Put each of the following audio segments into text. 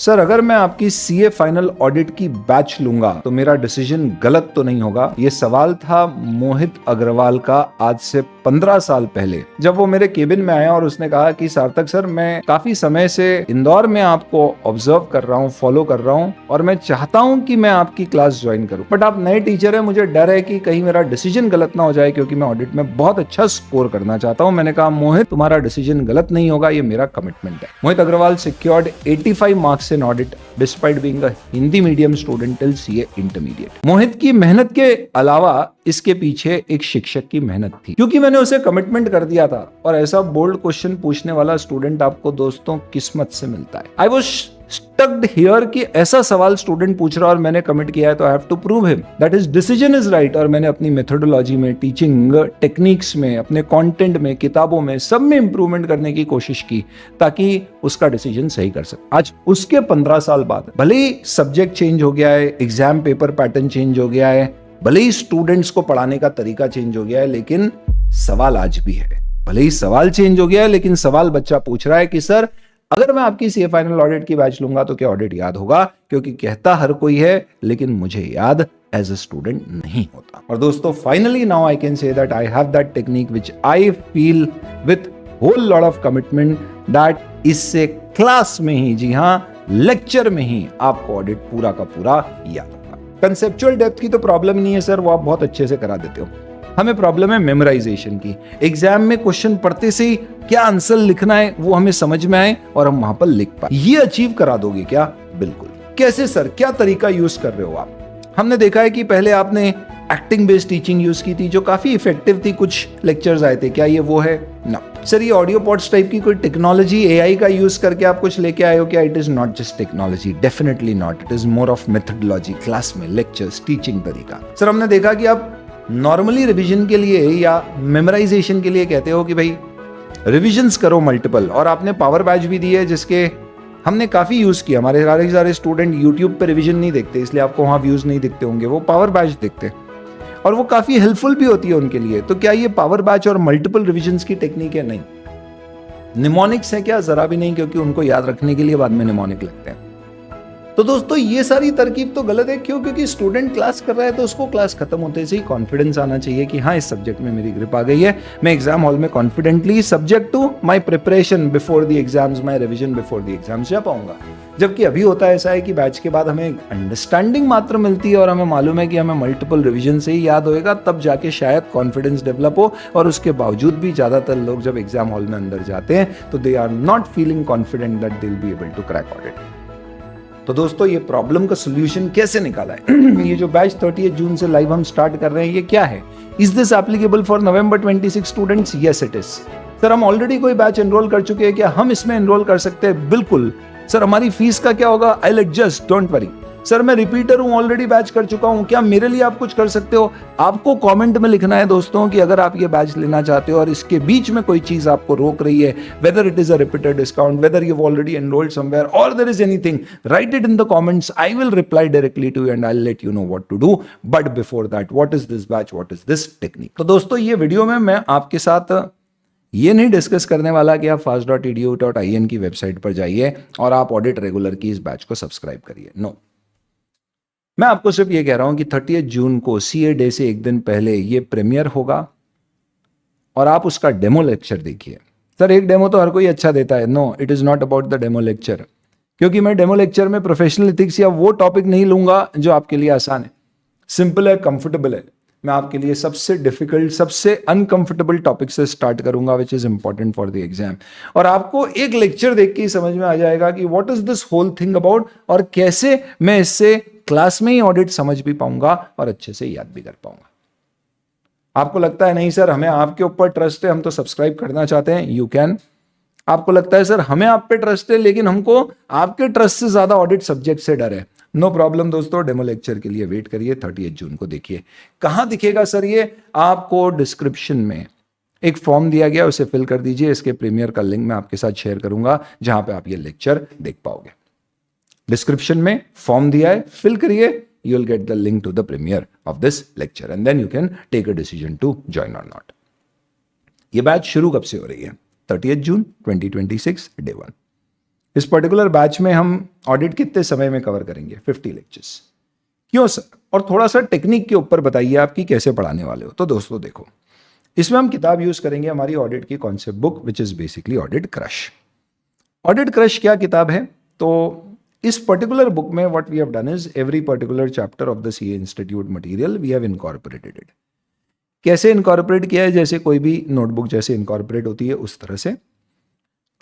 Sir अगर मैं आपकी सीए फाइनल ऑडिट की बैच लूंगा तो मेरा डिसीजन गलत तो नहीं होगा? ये सवाल था मोहित अग्रवाल का आज से 15 साल पहले, जब वो मेरे केबिन में आया और उसने कहा कि सार्थक सर, मैं काफी समय से इंदौर में आपको ऑब्जर्व कर रहा हूँ, फॉलो कर रहा हूँ और मैं चाहता हूँ कि मैं आपकी क्लास ज्वाइन करूँ, बट आप नए टीचर है, मुझे डर है कि कहीं मेरा डिसीजन गलत ना हो जाए क्योंकि मैं ऑडिट में बहुत अच्छा स्कोर करना चाहता हूँ। मैंने कहा मोहित, तुम्हारा डिसीजन गलत नहीं होगा, ये मेरा कमिटमेंट है। Mohit Agarwal secured 85 marks in audit despite being a Hindi medium student till CA intermediate. Mohit की मेहनत के अलावा इसके पीछे एक शिक्षक की मेहनत थी, क्योंकि मैंने उसे कमिटमेंट कर दिया था। और ऐसा बोल्ड क्वेश्चन पूछने वाला स्टूडेंट आपको दोस्तों किस्मत से मिलता है। आई वाज स्टक्ड हियर कि ऐसा सवाल स्टूडेंट पूछ रहा और मैंने कमिट किया है तो I have to prove him that his decision is right. और मैंने अपनी मेथोडोलॉजी में, टीचिंग टेक्निक्स में, अपने कंटेंट में, किताबों में, सब में इंप्रूवमेंट करने की कोशिश की ताकि उसका डिसीजन सही कर सके। आज उसके 15 साल बाद भले ही सब्जेक्ट चेंज हो गया है, एग्जाम पेपर पैटर्न चेंज हो गया है, भले ही स्टूडेंट्स को पढ़ाने का तरीका चेंज हो गया है, लेकिन सवाल आज भी है। भले ही सवाल चेंज हो गया है, लेकिन सवाल बच्चा पूछ रहा है कि सर, अगर मैं आपकी सीए फाइनल ऑडिट की बैच लूंगा तो क्या ऑडिट याद होगा? क्योंकि कहता हर कोई है, लेकिन मुझे याद एज अ स्टूडेंट नहीं होता। और दोस्तों, finally now I can say that I have that technique which I feel with whole lot of commitment that इससे क्लास में ही, जी हां, लेक्चर में ही आपको ऑडिट पूरा का पूरा याद होगा। कंसेप्चुअल डेप्थ की तो प्रॉब्लम नहीं है सर, वो आप बहुत अच्छे से करा देते हो। हमें प्रॉब्लम है मेमोराइजेशन की। एग्जाम में क्वेश्चन पढ़ते से ही क्या आंसर लिखना है वो हमें समझ में आए और हम वहां पर लिख पाए। ये अचीव करा दोगे क्या? बिल्कुल। कैसे सर, क्या तरीका यूज कर रहे हो आप? हमने देखा है कि पहले आपने एक्टिंग बेस्ड टीचिंग यूज की थी जो काफी इफेक्टिव थी, कुछ लेक्चर्स आए थे। क्या ये वो है? ना सर, ये ऑडियो पॉड्स टाइप की कोई टेक्नोलॉजी, एआई का यूज करके आप कुछ लेके आए हो क्या? It is not just technology, definitely not. It is more of methodology, class में लेक्चर्स, टीचिंग तरीका। सर हमने देखा कि आप नॉर्मली रिवीजन के लिए या मेमोराइजेशन के लिए कहते हो कि भाई रिविजन्स करो मल्टीपल, और आपने पावर बैच भी दी है जिसके हमने काफी यूज किया। हमारे सारे स्टूडेंट यूट्यूब पे रिवीजन नहीं देखते, इसलिए आपको वहां व्यूज नहीं दिखते होंगे, वो पावर बैच देखते और वो काफी हेल्पफुल भी होती है उनके लिए। तो क्या ये पावर बैच और मल्टीपल रिविजन्स की टेक्निक है? नहीं। निमोनिक्स है क्या? जरा भी नहीं, क्योंकि उनको याद रखने के लिए बाद में निमोनिक लगते हैं। तो दोस्तों, ये सारी तरकीब तो गलत है। क्यों? क्योंकि स्टूडेंट क्लास कर रहा है तो उसको क्लास खत्म होते से ही कॉन्फिडेंस आना चाहिए कि हाँ, इस सब्जेक्ट में मेरी ग्रिप आ गई है, मैं एग्जाम हॉल में confidently, subject to my preparation before the exams, my revision before the exams जा पाऊंगा। जबकि अभी होता है ऐसा है कि बैच के बाद हमें अंडरस्टैंडिंग मात्र मिलती है और हमें मालूम है कि हमें मल्टीपल रिवीजन से ही याद होएगा, तब जाके शायद कॉन्फिडेंस डेवलप हो। और उसके बावजूद भी ज्यादातर लोग जब एग्जाम हॉल में अंदर जाते हैं तो they are not feeling confident that they will be able to crack audit. तो दोस्तों, ये प्रॉब्लम का सॉल्यूशन कैसे निकाला है? ये जो बैच 30 जून से लाइव हम स्टार्ट कर रहे हैं, ये क्या है? Is this applicable for November 26 students? Yes it is. Sir, हम ऑलरेडी कोई बैच एनरोल कर चुके हैं, क्या हम इसमें एनरोल कर सकते हैं? बिल्कुल। सर, हमारी फीस का क्या होगा? I will adjust, don't worry. Sir, मैं रिपीटर हूं, ऑलरेडी बैच कर चुका हूं, क्या मेरे लिए आप कुछ कर सकते हो? आपको कमेंट में लिखना है दोस्तों कि अगर आप ये बैच लेना चाहते हो और इसके बीच में कोई चीज आपको रोक रही है, whether it is a repeater discount, whether you have already enrolled somewhere और there is anything, write it in the comments. I will reply directly to you and I will let you know what to do. But before that, what is this batch, what is this technique? तो दोस्तों, ये video में मैं आपके साथ ये नहीं discuss करने वाला कि आप fast.edu.in की वेबसाइट पर जाइए और आप ऑडिट रेगुलर की इस बैच को सब्सक्राइब करिए। नो, मैं आपको सिर्फ ये कह रहा हूं कि 30 जून को सीए डे से एक दिन पहले ये प्रीमियर होगा और आप उसका डेमो लेक्चर देखिए। सर, एक डेमो तो हर कोई अच्छा देता है। No, it is not about the demo lecture, क्योंकि मैं डेमो लेक्चर में प्रोफेशनल एथिक्स या वो टॉपिक नहीं लूंगा जो आपके लिए आसान है, सिंपल है, कंफर्टेबल है। मैं आपके लिए सबसे डिफिकल्ट, सबसे अनकंफर्टेबल टॉपिक से स्टार्ट करूंगा, which is important for the exam. और आपको एक लेक्चर देख के ही समझ में आ जाएगा कि what is this whole thing about और कैसे मैं इससे क्लास में ही ऑडिट समझ भी पाऊंगा और अच्छे से याद भी कर पाऊंगा। आपको लगता है नहीं सर, हमें आपके ऊपर ट्रस्ट है, हम तो सब्सक्राइब करना चाहते हैं, यू कैन। आपको लगता है सर हमें आप पे ट्रस्ट है लेकिन हमको आपके ट्रस्ट से ज्यादा ऑडिट सब्जेक्ट से डर है, नो प्रॉब्लम दोस्तों, डेमो लेक्चर के लिए वेट करिए, 30 जून को देखिए। कहां दिखेगा सर ये? आपको डिस्क्रिप्शन में एक फॉर्म दिया गया, उसे फिल कर दीजिए। इसके प्रीमियर का लिंक मैं आपके साथ शेयर करूंगा जहां पे आप ये लेक्चर देख पाओगे। डिस्क्रिप्शन में फॉर्म दिया है, फिल करिए, you will get the link to the premiere of this lecture and then you can take a decision to join or not. ये बैच शुरू कब से हो रही है? 30 जून 2026 डे 1। इस पर्टिकुलर बैच में हम ऑडिट कितने समय में कवर करेंगे? 50 लेक्चर्स। क्यों सर? और थोड़ा सा टेक्निक के ऊपर बताइए आपकी कैसे पढ़ाने वाले हो। तो दोस्तों देखो, इसमें हम किताब यूज करेंगे हमारी ऑडिट की concept book which is basically audit crush. Audit crush क्या किताब है? तो इस पर्टिकुलर बुक में what we have done is every particular chapter of the CA institute material we have incorporated it. कैसे इनकॉर्पोरेट किया है? जैसे कोई भी नोटबुक जैसे इनकॉर्पोरेट होती है उस तरह से।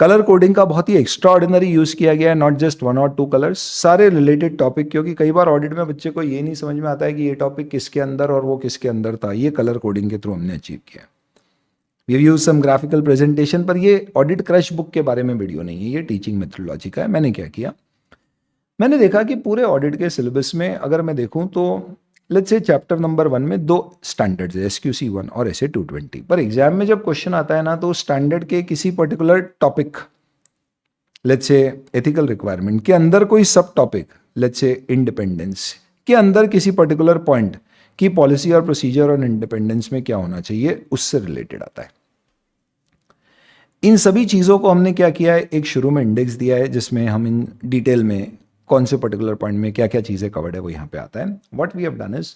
कलर कोडिंग का बहुत ही एक्स्ट्रा ऑर्डिनरी यूज किया गया है, नॉट जस्ट 1 और 2 कलर्स, सारे रिलेटेड टॉपिक, क्योंकि कई बार ऑडिट में बच्चे को ये नहीं समझ में आता है कि ये टॉपिक किसके अंदर और वो किसके अंदर था। ये कलर कोडिंग के थ्रू हमने अचीव किया। We use some graphical presentation, पर ये ऑडिट क्रश बुक के बारे में वीडियो नहीं है, ये टीचिंग मेथोडोलॉजी का है। मैंने क्या किया, मैंने देखा कि पूरे ऑडिट के सिलेबस में अगर मैं देखूं तो लेट्स से चैप्टर नंबर 1 में 2 स्टैंडर्ड्स है, SQC 1 और SA 220। पर एग्जाम में जब क्वेश्चन आता है ना, तो स्टैंडर्ड के किसी particular topic, let's say ethical requirement के अंदर कोई सब टॉपिक, लेट्स से इंडिपेंडेंस के अंदर किसी पर्टिकुलर पॉइंट की पॉलिसी और प्रोसीजर और इंडिपेंडेंस में क्या होना चाहिए, उससे रिलेटेड आता है। इन सभी चीजों को हमने क्या किया है, एक शुरू में इंडेक्स दिया है जिसमें हम इन डिटेल में कौन से पर्टिकुलर पॉइंट में क्या क्या चीजें कवर्ड है वो यहाँ पे आता है। What we have done is,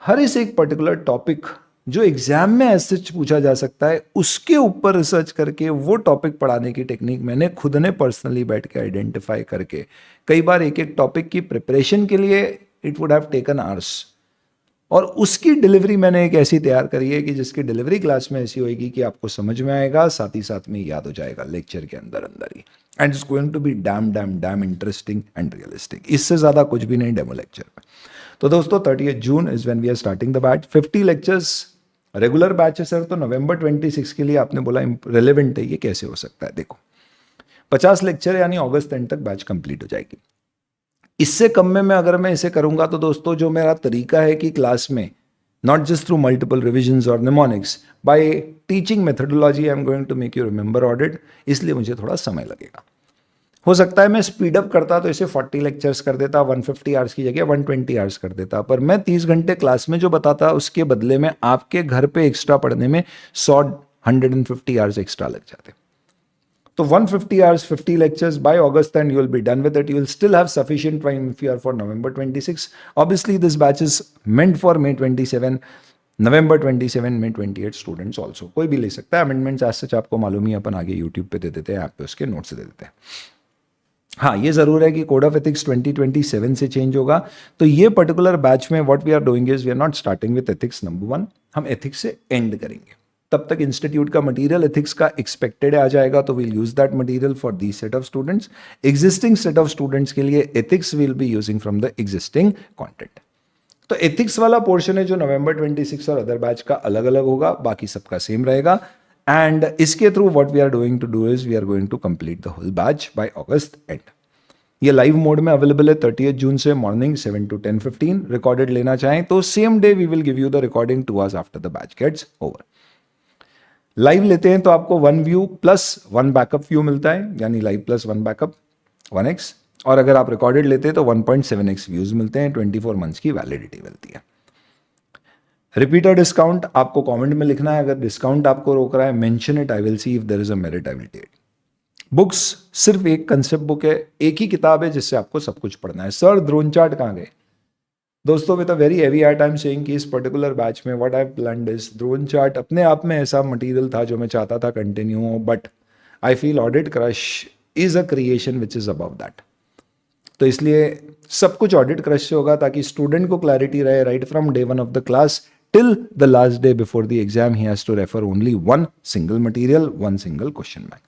हर इस एक पर्टिकुलर टॉपिक जो एग्जाम में ऐसे पूछा जा सकता है उसके ऊपर रिसर्च करके वो टॉपिक पढ़ाने की टेक्निक मैंने खुद ने पर्सनली बैठ के आइडेंटिफाई करके, कई बार एक एक टॉपिक की प्रिपरेशन के लिए it would have taken hours, और उसकी डिलीवरी मैंने एक ऐसी तैयार करी है कि जिसकी डिलीवरी क्लास में ऐसी होगी कि आपको समझ में आएगा, साथ ही साथ में याद हो जाएगा लेक्चर के अंदर अंदर ही, and it's going to be damn interesting and realistic. इससे ज्यादा कुछ भी नहीं डेमो लेक्चर में। तो दोस्तों 30 June is when we are starting the batch. 50 lectures regular batch है सर, तो नवंबर 26 के लिए आपने बोला रिलेवेंट है, ये कैसे हो सकता है? देखो 50 लेक्चर यानी अगस्त एंड तक बैच कंप्लीट हो जाएगी। इससे कम में अगर मैं इसे करूंगा तो दोस्तों जो मेरा तरीका है कि क्लास में not just through multiple revisions और mnemonics, by teaching methodology I am going to make you remember audit, इसलिए मुझे थोड़ा समय लगेगा। हो सकता है मैं स्पीड अप करता तो इसे 40 लेक्चर्स कर देता, 150 आवर्स की जगह 120 आवर्स कर देता, पर मैं 30 घंटे क्लास में जो बताता उसके बदले में आपके घर पे एक्स्ट्रा पढ़ने में 150 आवर्स एक्स्ट्रा लग जाते। तो 150 hours, 50 lectures by August, and you will be done with it. You will still have sufficient time if you are for November 26. Obviously, this batch is meant for May 27, November 27, May 28 students also. कोई भी ले सकता है। Amendments आज सच आपको मालूम ही, अपन आगे YouTube पे दे देते हैं, ऐप पे उसके नोट्स दे देते हैं। हाँ, ये जरूर है कि कोड ऑफ एथिक्स 2027 से चेंज होगा। तो ये पर्टिकुलर बैच में what we are doing is we are not starting with ethics number 1, हम एथिक्स से एंड करेंगे। तब तक इंस्टीट्यूट का मटेरियल एथिक्स का एक्सपेक्टेड आ जाएगा, तो will use that material for the set of students. Existing set of students के लिए ethics will be using from the existing content. तो एथिक्स वाला पोर्शन है जो नवंबर 26 और अदर बैच का अलग अलग होगा, बाकी सबका सेम रहेगा। एंड इसके through what we are doing to do is we are going to complete the whole batch by August end. ये लाइव मोड में अवेलेबल है 30 जून से मॉर्निंग 7 to 10:15। रिकॉर्डेड लेना चाहें तो same day we will give you the recording 2 hours after the batch gets over. Live लेते हैं तो आपको 1 व्यू प्लस 1 बैकअप व्यू मिलता है, यानी लाइव प्लस 1 बैकअप 1x, और अगर आप रिकॉर्डेड लेते हैं तो 1.7x व्यूज मिलते हैं, 24 मंथ्स की वैलिडिटी मिलती है। रिपीटर डिस्काउंट आपको कमेंट में लिखना है, अगर डिस्काउंट आपको रोक रहा है mention it, I will see if there is a merit, I will take. Books सिर्फ एक कंसेप्ट बुक है, एक ही किताब है जिससे आपको सब कुछ पढ़ना है। सर ड्रोन चार्ट कहाँ गए? दोस्तों with a very heavy heart I am saying कि इस पर्टिकुलर बैच में what I have planned is drone chart अपने आप में ऐसा मटेरियल था जो मैं चाहता था कंटिन्यू हो, but I feel audit crush is a creation which is above that. तो इसलिए सब कुछ ऑडिट क्रश से होगा ताकि स्टूडेंट को क्लैरिटी रहे right from day 1 of the class till the last day before the exam ही has to refer only 1 single material, 1 single question bank.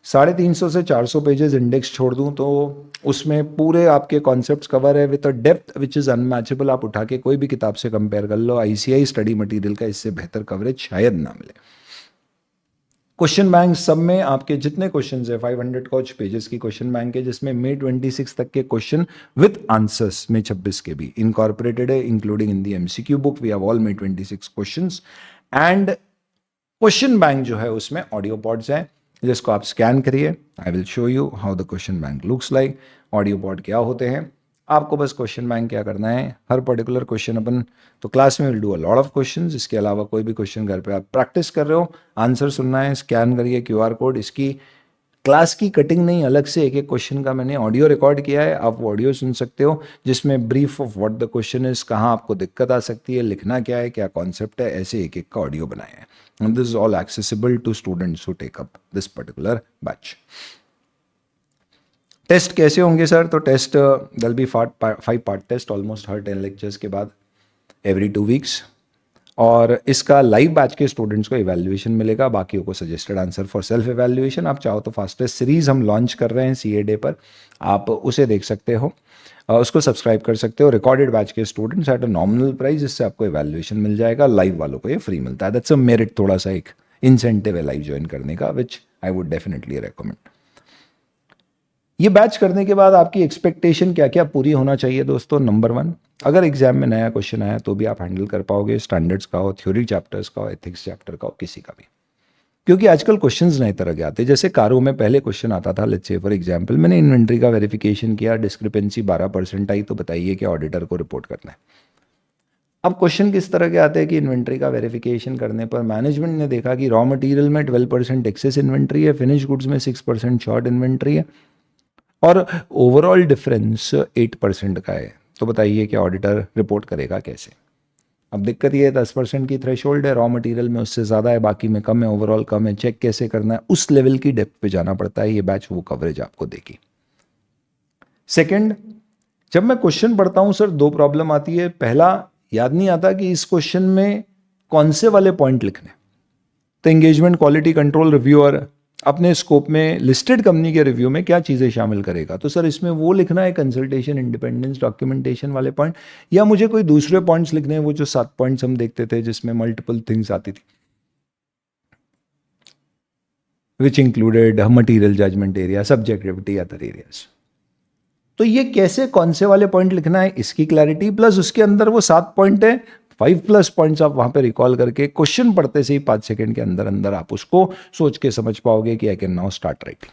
350 से 400 पेजेस इंडेक्स छोड़ दूं तो उसमें पूरे आपके कॉन्सेप्ट्स कवर है with a depth which is unmatchable. आप उठा के कोई भी किताब से कंपेयर कर लो, ICI स्टडी मटेरियल का इससे बेहतर कवरेज शायद ना मिले। क्वेश्चन बैंक सब में आपके जितने क्वेश्चन है 500 कुछ पेजेस की क्वेश्चन बैंक है, जिसमें May 26 तक के क्वेश्चन विद आंसर्स May 26 के भी इनकॉर्पोरेटेड है, including in the MCQ book we have all May 26 questions. And question bank जो है उसमें ऑडियो पॉड्स हैं जिसको आप स्कैन करिए, I will show you how the question bank looks like. Audio pod क्या होते हैं, आपको बस क्वेश्चन बैंक क्या करना है, हर पर्टिकुलर क्वेश्चन अपन तो क्लास में will do a lot of questions, इसके अलावा कोई भी क्वेश्चन घर पे आप प्रैक्टिस कर रहे हो, आंसर सुनना है, स्कैन करिए QR कोड, इसकी क्लास की कटिंग नहीं, अलग से एक एक क्वेश्चन का मैंने ऑडियो रिकॉर्ड किया है, आप वो ऑडियो सुन सकते हो, जिसमें brief of what the question is, कहाँ आपको दिक्कत आ सकती है, लिखना क्या है, क्या कॉन्सेप्ट है, ऐसे एक एक का ऑडियो बनाया है. And this is all accessible to students who take up this particular batch. Test कैसे होंगे सर? तो टेस्ट दल बी 5 पार्ट टेस्ट ऑलमोस्ट हर 10 लेक्चर्स के बाद एवरी 2 वीक्स. और इसका लाइव बैच के स्टूडेंट्स को इवैल्यूएशन मिलेगा, बाकियों को suggested answer for self evaluation. आप चाहो तो फास्टेस्ट सीरीज हम लॉन्च कर रहे हैं सीए डे पर, आप उसे देख सकते हो, उसको सब्सक्राइब कर सकते हो. रिकॉर्डेड बैच के students at a nominal price, इससे आपको इवैल्यूएशन मिल जाएगा. लाइव वालों को ये फ्री मिलता है. दैट्स अ मेरिट, थोड़ा सा एक इंसेंटिव है लाइव ज्वाइन करने का, विच आई वुड डेफिनेटली रिकमेंड. ये बैच करने के बाद आपकी एक्सपेक्टेशन क्या क्या पूरी होना चाहिए दोस्तों? नंबर 1, अगर एग्जाम में नया क्वेश्चन आया तो भी आप हैंडल कर पाओगे, स्टैंडर्ड्स का हो, थ्योरी चैप्टर्स का हो, एथिक्स चैप्टर का हो, किसी का भी. क्योंकि आजकल क्वेश्चंस नए तरह के आते हैं. जैसे कारो में पहले क्वेश्चन आता था, लेट्स से फॉर एग्जांपल मैंने इन्वेंट्री का वेरिफिकेशन किया, डिस्क्रिपेंसी 12% आई, तो बताइए कि ऑडिटर को रिपोर्ट करना है. अब क्वेश्चन किस तरह के आते हैं कि इन्वेंट्री का वेरिफिकेशन करने पर मैनेजमेंट ने देखा कि रॉ मटेरियल में 12% एक्सेस इन्वेंट्री है, फिनिश गुड्स में 6% शॉर्ट इन्वेंट्री है, और ओवरऑल डिफरेंस 8% का है. तो बताइए कि ऑडिटर रिपोर्ट करेगा कैसे? अब दिक्कत ये है 10% की थ्रेशोल्ड है, रॉ मटेरियल में उससे ज़्यादा है, बाकी में कम है, ओवरऑल कम है. चेक कैसे करना है? उस लेवल की डेप्थ पे जाना पड़ता है. ये बैच वो कवरेज आपको देगी. सेकंड, जब मैं क्वेश्चन पढ़ता हूं सर, 2 प्रॉब्लम आती है. पहला, याद नहीं आता कि इस क्वेश्चन में कौन से वाले पॉइंट लिखने. तो एंगेजमेंट, क्वालिटी कंट्रोल, रिव्यूअर अपने स्कोप में लिस्टेड कंपनी के रिव्यू में क्या चीज़ें शामिल करेगा. तो सर इसमें वो लिखना है कंसल्टेशन, इंडिपेंडेंस, डॉक्यूमेंटेशन वाले पॉइंट, या मुझे कोई दूसरे पॉइंट्स लिखने हैं, वो जो 7 पॉइंट्स हम देखते थे जिसमें मल्टीपल थिंग्स आती थी, which included material judgement area, subjectivity, other areas. तो ये कैसे, कौन से वाले पॉइंट लिखना है, इसकी क्लैरिटी, प्लस उसके अंदर वो 7 पॉइंट है, 5+ पॉइंट्स आप वहां पे रिकॉल करके क्वेश्चन पढ़ते से ही 5 सेकंड के अंदर अंदर आप उसको सोच के समझ पाओगे कि I can now start writing.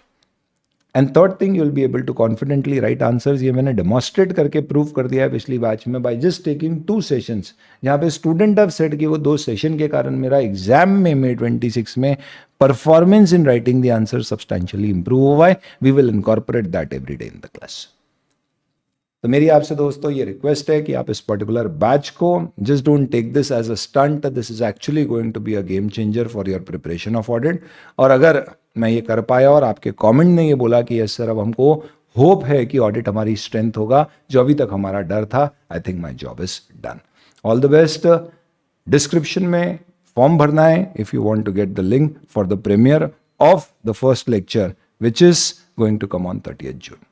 And third thing, you will be able to confidently write answers. ये मैंने डेमोस्ट्रेट करके प्रूव कर दिया है पिछली बैच में, बाय जस्ट टेकिंग 2 सेशंस. जहां पे स्टूडेंट हैव सेड कि वो 2 सेशन के कारण मेरा एग्जाम में May 26 में performance in writing the answer substantially improve हुआ है. We will incorporate that every day in the class. तो मेरी आपसे दोस्तों ये रिक्वेस्ट है कि आप इस पर्टिकुलर बैच को, just don't take this as a stunt, this is actually going to be a game changer for your preparation of audit. और अगर मैं ये कर पाया और आपके कमेंट ने ये बोला कि यस सर अब हमको होप है कि ऑडिट हमारी स्ट्रेंथ होगा, जो अभी तक हमारा डर था, I think my job is done. All the best. Description में फॉर्म भरना है if you want to get the link for the premiere of the first lecture which is going to come on 30th June.